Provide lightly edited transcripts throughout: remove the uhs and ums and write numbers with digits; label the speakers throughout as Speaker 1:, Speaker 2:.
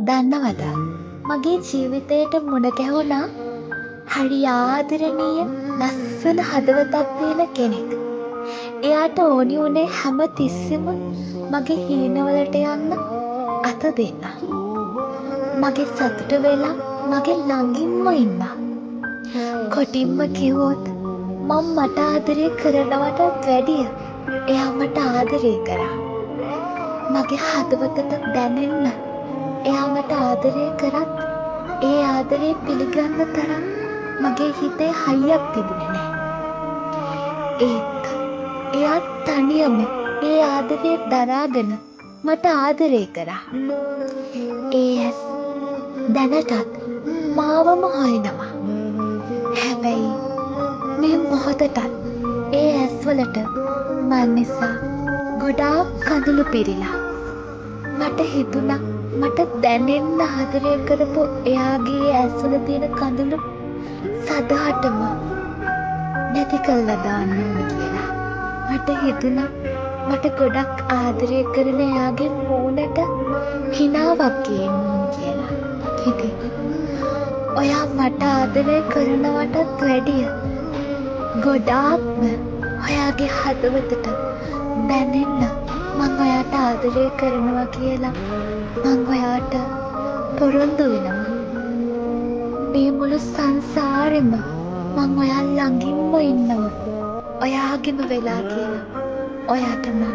Speaker 1: දන්නවද? මගේ ජීවිතයට මුණ ගැහුණා හරි ආදරණීය ලස්සන හදවතක් තියෙන කෙනෙක්. එයාට ඕනි වුණේ හැම තිස්සෙම මගේ හීනවලට යන්න අත දෙන්න. මගේ සතුට වෙලා මගේ ළඟින්ම ඉන්න. කොටින්ම කිව්වොත් මම මට ආදරය කරනවටත් වැඩිය එයා මට ආදරය කරා. මගේ හදවතට දැනෙන්න එයා මට ආදරය කරත් ඒ ආදරේ පිළිගන්න තරම් මගේ හිතේ හයියක් තිබුණේ නැහැ. ඒත් එයා තනියම ඒ ආදරේ දරාගෙන මට ආදරය කරා. ඒ ඇස් දැනටත් මාවම හොයනවා. හැබැයි මේ මොහොතටත් ඒ ඇස්වලට මන් නිසා ගොඩාක් කඳුළු පිරිලා. මට හිතුණා මට දැනෙන්න ආදරය කරපු එයාගේ ඇස්වල තියෙන කඳුළු සදහටම නැති කළා දාන්න ඕන කියලා. මට හිතුණා මට ගොඩක් ආදරය කරන එයාගේ මූණට හිනාවක් ගේන්න ඕන කියලා. ඉතින් ඔයා මට ආදරය කරනවටත් වැඩිය ගොඩාක්ම ඔයාගේ හදවතට දැනෙන්න මං ඔයාට ආදරය කරනවා කියලා මං ඔයාට පොරොන්දු වෙනවා. මේ මුළු සංසාරෙම මං ඔයා ළඟින්ම ඉන්නවා. ඔයාගෙම වෙලා කියලා ඔයාට මං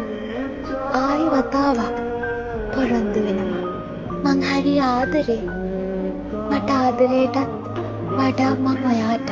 Speaker 1: ආයි වතාවක් පොරොන්දු වෙනවා. මං හරි ආදරේ. මට ආදරේටත් වඩා මං ඔයාට